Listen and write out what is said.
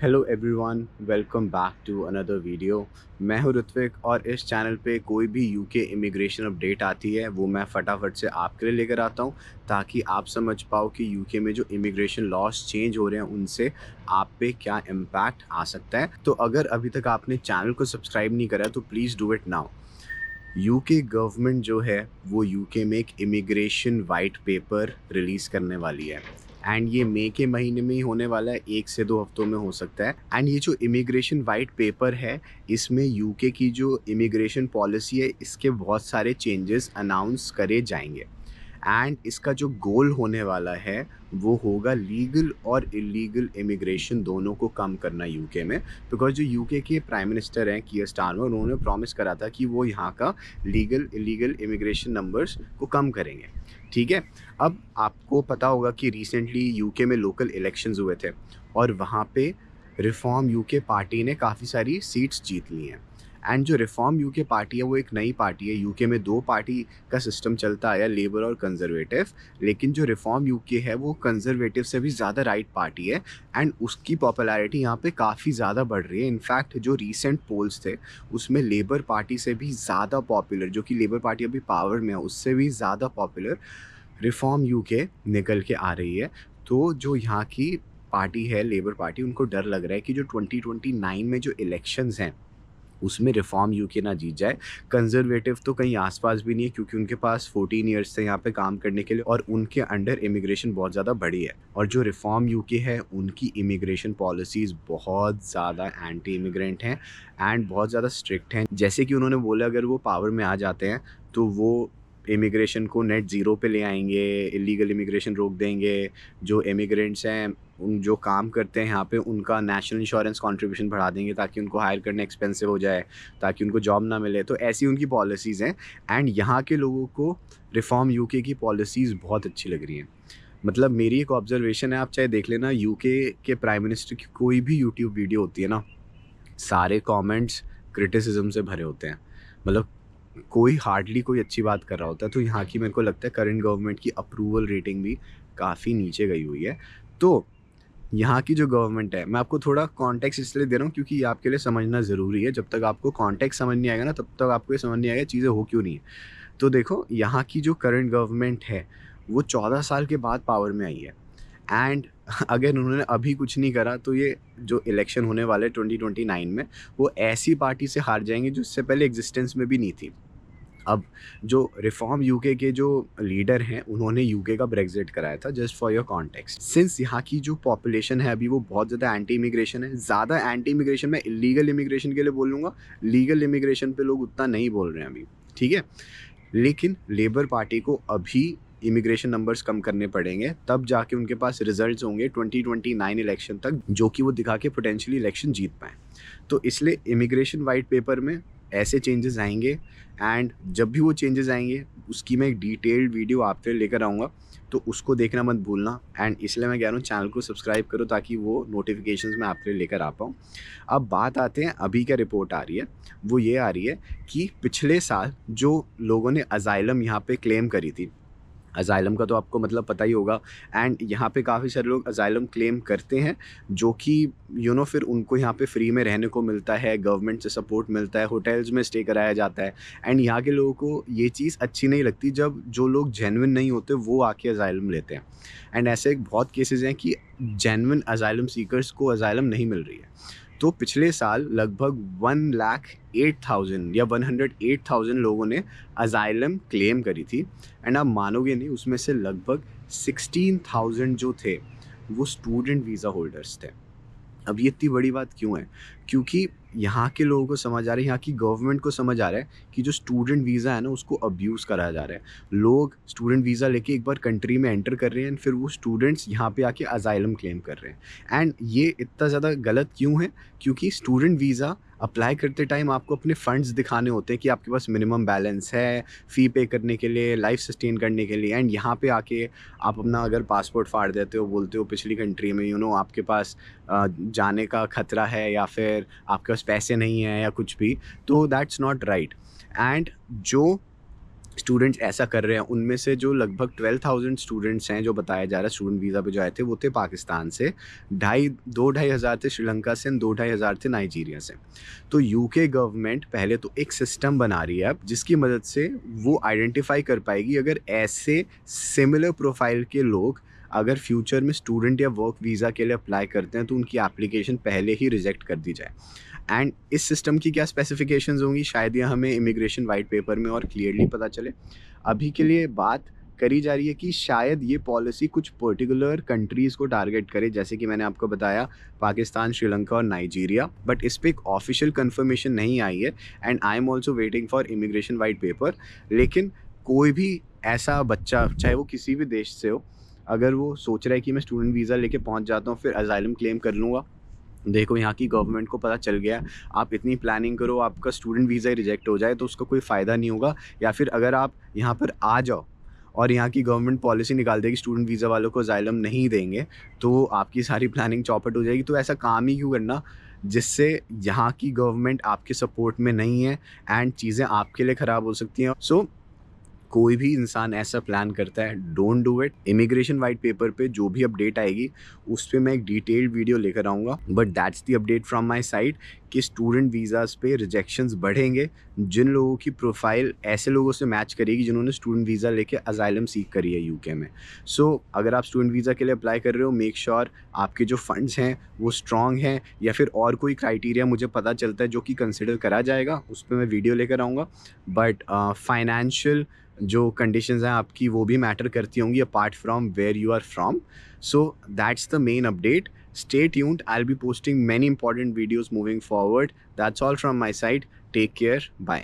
Hello everyone, welcome back to another video. मैं हूं ऋत्विक और इस चैनल पे कोई भी यूके इमिग्रेशन अपडेट आती है वो मैं फटाफट से आपके लिए लेकर आता हूं, ताकि आप समझ पाओ कि यूके में जो इमिग्रेशन लॉज चेंज हो रहे हैं उनसे आप पे क्या इम्पैक्ट आ सकता है। तो अगर अभी तक आपने चैनल को सब्सक्राइब नहीं करा तो please do it now. UK government जो है वो यूके में एक इमिग्रेशन वाइट पेपर रिलीज़ करने वाली है एंड ये मई के महीने में ही होने वाला है, 1 से 2 हफ्तों में हो सकता है। एंड ये जो इमिग्रेशन वाइट पेपर है इसमें यूके की जो इमिग्रेशन पॉलिसी है इसके बहुत सारे चेंजेस अनाउंस करे जाएंगे। एंड इसका जो गोल होने वाला है वो होगा लीगल और इलीगल इमिग्रेशन दोनों को कम करना यूके में। बिकॉज जो यूके के प्राइम मिनिस्टर हैं कीयर स्टारमर, उन्होंने प्रॉमिस करा था कि वो यहाँ का लीगल इलीगल इमिग्रेशन नंबर्स को कम करेंगे। ठीक है। अब आपको पता होगा कि रिसेंटली यूके में लोकल इलेक्शंस हुए थे और वहाँ पे रिफॉर्म यूके पार्टी ने काफ़ी सारी सीट्स जीत ली हैं। एंड जो रिफॉर्म यूके पार्टी है वो एक नई पार्टी है। यूके में 2 पार्टी का सिस्टम चलता आया, लेबर और कंजर्वेटिव। लेकिन जो रिफॉर्म यूके है वो कंजर्वेटिव से भी ज़्यादा राइट पार्टी है एंड उसकी पॉपुलैरिटी यहाँ पे काफ़ी ज़्यादा बढ़ रही है। इनफैक्ट जो रीसेंट पोल्स थे उसमें लेबर पार्टी से भी ज़्यादा पॉपुलर, जो कि लेबर पार्टी अभी पावर में है, उससे भी ज़्यादा पॉपुलर रिफॉर्म यूके निकल के आ रही है। तो जो यहाँ की पार्टी है लेबर पार्टी, उनको डर लग रहा है कि जो 2029 में जो इलेक्शंस हैं उसमें रिफॉर्म यूके ना जीत जाए। कंजर्वेटिव तो कहीं आसपास भी नहीं है क्योंकि उनके पास 14 ईयर्स से यहाँ पे काम करने के लिए और उनके अंडर इमिग्रेशन बहुत ज़्यादा बड़ी है। और जो रिफॉर्म यूके है उनकी इमिग्रेशन पॉलिसीज़ बहुत ज़्यादा एंटी इमिग्रेंट हैं एंड बहुत ज़्यादा स्ट्रिक्ट हैं। जैसे कि उन्होंने बोला अगर वो पावर में आ जाते हैं तो वो इमिग्रेशन को नेट ज़ीरो पे ले आएंगे, इलीगल इमिग्रेशन रोक देंगे। जो इमिग्रेंट्स हैं उन जो काम करते हैं यहाँ पे उनका नेशनल इंश्योरेंस कंट्रीब्यूशन बढ़ा देंगे ताकि उनको हायर करना एक्सपेंसिव हो जाए, ताकि उनको जॉब ना मिले। तो ऐसी उनकी पॉलिसीज़ हैं एंड यहाँ के लोगों को रिफॉर्म यूके की पॉलिसीज़ बहुत अच्छी लग रही हैं। मतलब मेरी एक ऑब्जर्वेशन है, आप चाहे देख लेना, यूके के प्राइम मिनिस्टर की कोई भी यूट्यूब वीडियो होती है ना, सारे कमेंट्स क्रिटिसिज्म से भरे होते हैं। मतलब कोई हार्डली कोई अच्छी बात कर रहा होता है। तो यहाँ की मेरे को लगता है करंट गवर्नमेंट की अप्रूवल रेटिंग भी काफ़ी नीचे गई हुई है। तो यहाँ की जो गवर्नमेंट है, मैं आपको थोड़ा कॉन्टेक्स्ट इसलिए दे रहा हूँ क्योंकि ये आपके लिए समझना ज़रूरी है। जब तक आपको कॉन्टेक्स्ट समझ नहीं आएगा ना तब तक आपको ये समझ नहीं आएगा चीज़ें हो क्यों नहीं है। तो देखो, यहाँ की जो करंट गवर्नमेंट है वो 14 साल के बाद पावर में आई है एंड अगर उन्होंने अभी कुछ नहीं करा तो ये जो इलेक्शन होने वाले 2029 में वो ऐसी पार्टी से हार जाएंगे जो इससे पहले एग्जिस्टेंस में भी नहीं थी। अब जो रिफॉर्म यूके के जो लीडर हैं उन्होंने यूके का ब्रेग्जिट कराया था। Just for your context, since यहाँ की जो पॉपुलेशन है अभी वो बहुत ज़्यादा एंटी इमिग्रेशन है। ज़्यादा एंटी इमिग्रेशन मैं इलीगल इमिग्रेशन के लिए बोलूँगा, लीगल इमिग्रेशन पे लोग उतना नहीं बोल रहे हैं अभी। ठीक है। लेकिन लेबर पार्टी को अभी इमिग्रेशन नंबर्स कम करने पड़ेंगे, तब जाके उनके पास रिजल्ट्स होंगे 2029 इलेक्शन तक, जो कि वो दिखा के पोटेंशियली इलेक्शन जीत पाएँ। तो इसलिए इमिग्रेशन वाइट पेपर में ऐसे चेंजेस आएंगे एंड जब भी वो चेंजेस आएंगे उसकी मैं एक डिटेल्ड वीडियो आपके लिए लेकर आऊँगा, तो उसको देखना मत भूलना। एंड इसलिए मैं कह रहा हूँ चैनल को सब्सक्राइब करो ताकि वो नोटिफिकेशंस मैं आपके लिए लेकर आ पाऊँ। अब बात आते हैं अभी क्या रिपोर्ट आ रही है। वो ये आ रही है कि पिछले साल जो लोगों ने अजाइलम यहाँ पे क्लेम करी थी, अजाइलम का तो आपको मतलब पता ही होगा। एंड यहाँ पे काफ़ी सारे लोग अजाइलम क्लेम करते हैं जो कि फिर उनको यहाँ पे फ्री में रहने को मिलता है, गवर्नमेंट से सपोर्ट मिलता है, होटल्स में स्टे कराया जाता है। एंड यहाँ के लोगों को ये चीज़ अच्छी नहीं लगती जब जो लोग जेन्युइन नहीं होते वो आके अजाइलम लेते हैं। एंड ऐसे एक बहुत केसेस हैं कि जेन्युइन अजाइलम सीकर्स को अजाइलम नहीं मिल रही है। तो पिछले साल लगभग 1,08,000 या 108,000 लोगों ने अजाइलम क्लेम करी थी। एंड आप मानोगे नहीं, उसमें से लगभग 16,000 जो थे वो स्टूडेंट वीज़ा होल्डर्स थे। अब ये इतनी बड़ी बात क्यों है? क्योंकि यहाँ के लोगों को समझ आ रहा है, यहाँ की गवर्नमेंट को समझ आ रहा है कि जो स्टूडेंट वीज़ा है ना उसको अब्यूज़ कराया जा रहा है। लोग स्टूडेंट वीज़ा लेके एक बार कंट्री में एंटर कर रहे हैं, फिर वो स्टूडेंट्स यहाँ पे आके अजाइलम क्लेम कर रहे हैं। एंड ये इतना ज़्यादा गलत क्यों है? क्योंकि स्टूडेंट वीज़ा अप्लाई करते टाइम आपको अपने फंड्स दिखाने होते हैं कि आपके पास मिनिमम बैलेंस है फ़ी पे करने के लिए, लाइफ सस्टेन करने के लिए। एंड यहाँ पे आके आप अपना अगर पासपोर्ट फाड़ देते हो, बोलते हो पिछली कंट्री में आपके पास जाने का खतरा है या फिर आपके पास पैसे नहीं है या कुछ भी, तो दैट्स नॉट राइट। एंड जो स्टूडेंट्स ऐसा कर रहे हैं। उनमें से जो लगभग 12,000 स्टूडेंट्स हैं, जो बताया जा रहा है स्टूडेंट वीज़ा पे जो आए थे, वो थे पाकिस्तान से, ढाई 2 ढाई हज़ार थे श्रीलंका से, 2 ढाई हज़ार थे नाइजीरिया से। तो यूके गवर्नमेंट पहले तो एक सिस्टम बना रही है अब, जिसकी मदद से वो आइडेंटिफ़ाई कर पाएगी अगर ऐसे सिमिलर प्रोफ़ाइल के लोग अगर फ्यूचर में स्टूडेंट या वर्क वीज़ा के लिए अप्लाई करते हैं, तो उनकी एप्लीकेशन पहले ही रिजेक्ट कर दी जाए। एंड इस सिस्टम की क्या स्पेसिफिकेशंस होंगी, शायद ये हमें इमिग्रेशन वाइट पेपर में और क्लियरली पता चले। अभी के लिए बात करी जा रही है कि शायद ये पॉलिसी कुछ पर्टिकुलर कंट्रीज़ को टारगेट करे, जैसे कि मैंने आपको बताया पाकिस्तान, श्रीलंका और नाइजीरिया, बट इस पे एक ऑफिशियल कंफर्मेशन नहीं आई है। And I am also waiting for immigration white paper. लेकिन कोई भी ऐसा बच्चा, चाहे वो किसी भी देश से हो, अगर वो सोच रहा है कि मैं स्टूडेंट वीज़ा लेके पहुंच जाता हूँ, फिर असाइलम क्लेम कर लूँगा, देखो यहाँ की गवर्नमेंट को पता चल गया, आप इतनी प्लानिंग करो, आपका स्टूडेंट वीज़ा ही रिजेक्ट हो जाए तो उसका कोई फ़ायदा नहीं होगा। या फिर अगर आप यहाँ पर आ जाओ और यहाँ की गवर्नमेंट पॉलिसी निकाल देगी स्टूडेंट वीज़ा वालों को असाइलम नहीं देंगे, तो आपकी सारी प्लानिंग चौपट हो जाएगी। तो ऐसा काम ही क्यों करना जिससे यहाँ की गवर्नमेंट आपके सपोर्ट में नहीं है एंड चीज़ें आपके लिए ख़राब हो सकती हैं। सो कोई भी इंसान ऐसा प्लान करता है, don't do it. Immigration white paper पे जो भी अपडेट आएगी उस पे मैं एक डिटेल्ड वीडियो लेकर आऊँगा, but that's the update from my side कि स्टूडेंट वीज़ाज़ पे रिजेक्शंस बढ़ेंगे जिन लोगों की प्रोफाइल ऐसे लोगों से मैच करेगी जिन्होंने स्टूडेंट वीज़ा लेके असाइलम सीख करी है यूके में। सो अगर आप स्टूडेंट वीज़ा के लिए अप्लाई कर रहे हो, मेक श्योर आपके जो फंड्स हैं वो स्ट्रॉन्ग हैं, या फिर और कोई क्राइटेरिया मुझे पता चलता है जो कि कंसिडर करा जाएगा, उस पर मैं वीडियो लेकर आऊँगा। बट फाइनेंशियल जो कंडीशंस हैं आपकी वो भी मैटर करती होंगी apart from where you are from. So that's the main update. Stay tuned. I'll be posting many important videos moving forward. That's all from my side. Take care. Bye.